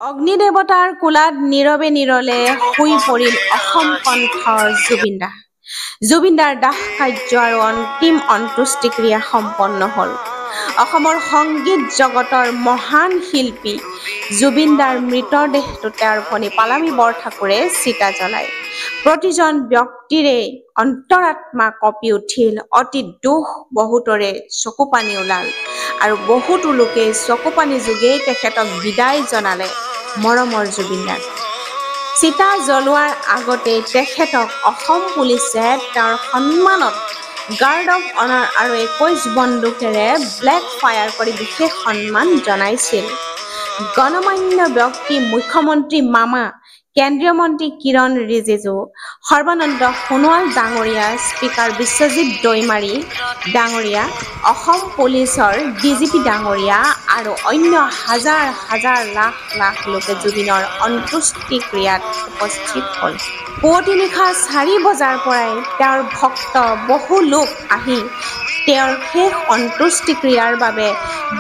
অগ্নিদেৱতাৰ কোলাত নীৰৱে নিৰলে শুই পৰিল অসম কণ্ঠৰ জুবিনদা। জুবিনদাৰ দাহ কাৰ্য আৰু অন্তিম অন্ত্যেষ্টিক্ৰিয়া সম্পন্ন হ'ল। অসমৰ সংগীত জগতৰ মহান শিল্পী জুবিনদাৰ মৃতদেহটো তেওঁৰ ভনী পালামি বৰঠাকুৰে চিতা জ্বলায়। প্ৰতিজন ব্যক্তিৰে অন্তৰাত্মা কঁপি উঠিল, অতি দুখ বহুতৰে চকুপানী ওলাল আৰু বহুতো লোকে চকুপানী যোগেই তেখেতক বিদায় জনালে। মৰমৰ জুবিনদাক চিতা জ্বলোৱাৰ আগতে তেখেতক অসম পুলিচে তেওঁৰ সন্মানত গাৰ্ড অফ অনাৰ আৰু 21 বন্দুকেৰে ব্লেক ফায়াৰ কৰি বিশেষ সন্মান জনাইছিল। গণমান্য ব্যক্তি মুখ্যমন্ত্ৰী মামা, কেন্দ্ৰীয় মন্ত্ৰী কিৰণ ৰিজিজু, সৰ্বানন্দ সোণোৱাল ডাঙৰীয়া, স্পীকাৰ বিশ্বজিৎ দৈমাৰী ডাঙৰীয়া, অসম পুলিচৰ ডিজিপি ডাঙৰীয়া আৰু অন্য হাজাৰ হাজাৰ লাখ লাখ লোকে জুবিনৰ অন্ত্যেষ্টিক্ৰিয়াত উপস্থিত হ'ল। পুৱতি নিশা 4 বজাৰ পৰাই তেওঁৰ ভক্ত বহু লোক আহি তেওঁৰ শেষ অন্ত্যেষ্টিক্ৰিয়াৰ বাবে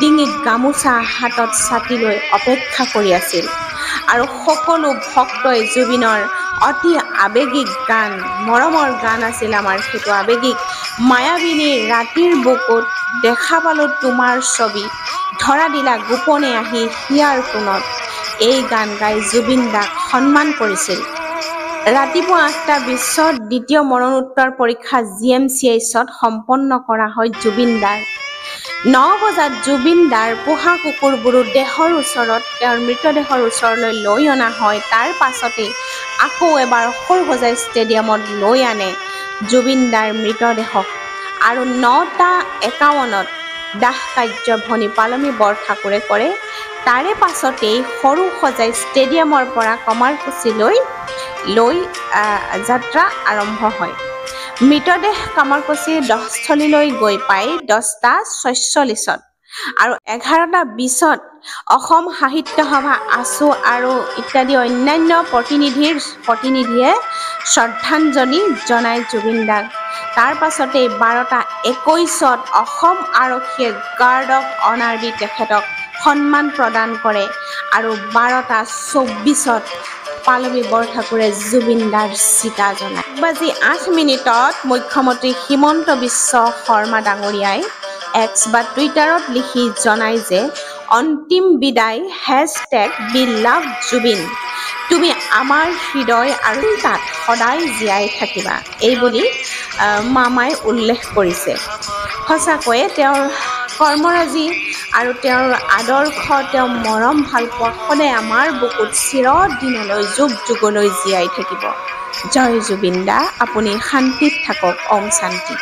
ডিঙিত গামোচা, হাতত ছাতি লৈ অপেক্ষা কৰি আছিল। আৰু সকলো ভক্তই জুবিনৰ অতি আৱেগিক গান, মৰমৰ গান আছিল আমাৰ সেইটো আৱেগিক মায়াবিনী ৰাতিৰ বুকুত দেখা পালো তোমাৰ ছবি, ধৰা দিলা গোপনে আহি হিয়াৰ কোণত, এই গান গাই জুবিনদাক সন্মান কৰিছিল। ৰাতিপুৱা 8:20 দ্বিতীয় মৰণোত্তৰ পৰীক্ষা GMCHত সম্পন্ন কৰা হয় জুবিনদাৰ। 9 বজাত জুবিনদাৰ পোহা কুকুৰবোৰো দেহৰ ওচৰত তেওঁৰ মৃতদেহৰ ওচৰলৈ লৈ অনা হয়। তাৰ পাছতে আকৌ এবাৰ সৰুসজাই ষ্টেডিয়ামত লৈ আনে জুবিনদাৰ মৃতদেহক আৰু 9:51ত দাহ কাৰ্য ভনী পালমি বৰঠাকুৰে কৰে। তাৰে পাছতেই সৰুসজাই ষ্টেডিয়ামৰ পৰা কমাৰকুছিলৈ লৈ যাত্ৰা আৰম্ভ হয়। মৃতদেহ কামাৰকুছি দহস্থলীলৈ গৈ পায় 10:46ত আৰু 11:20ত অসম সাহিত্য সভা, আছু আৰু ইত্যাদি অন্যান্য প্ৰতিনিধিয়ে শ্ৰদ্ধাঞ্জলি জনায় জুবিনদাক। তাৰ পাছতে 12:21ত অসম আৰক্ষীয়ে গাৰ্ড অফ অনাৰ দি তেখেতক সন্মান প্ৰদান কৰে আৰু 12:24ত পালমি বৰঠাকুৰে জুবিনদাৰ চিতা জ্বলায়। 1:08 মুখ্যমন্ত্ৰী হিমন্ত বিশ্ব শৰ্মা ডাঙৰীয়াই এক্স বা টুইটাৰত লিখি জনায় যে অন্তিম বিদায় #BeLoveJubin, তুমি আমাৰ হৃদয় আৰু তাত সদায় জীয়াই থাকিবা, এইবুলি মামাই উল্লেখ কৰিছে। সঁচাকৈয়ে তেওঁৰ কৰ্মৰাজি আৰু তেওঁৰ আদৰ্শ, তেওঁৰ মৰম ভালপোৱা সদায় আমাৰ বুকুত চিৰদিনলৈ যুগ যুগলৈ জীয়াই থাকিব। জয় জুবিনদা, আপুনি শান্তিত থাকক। ওম শান্তি।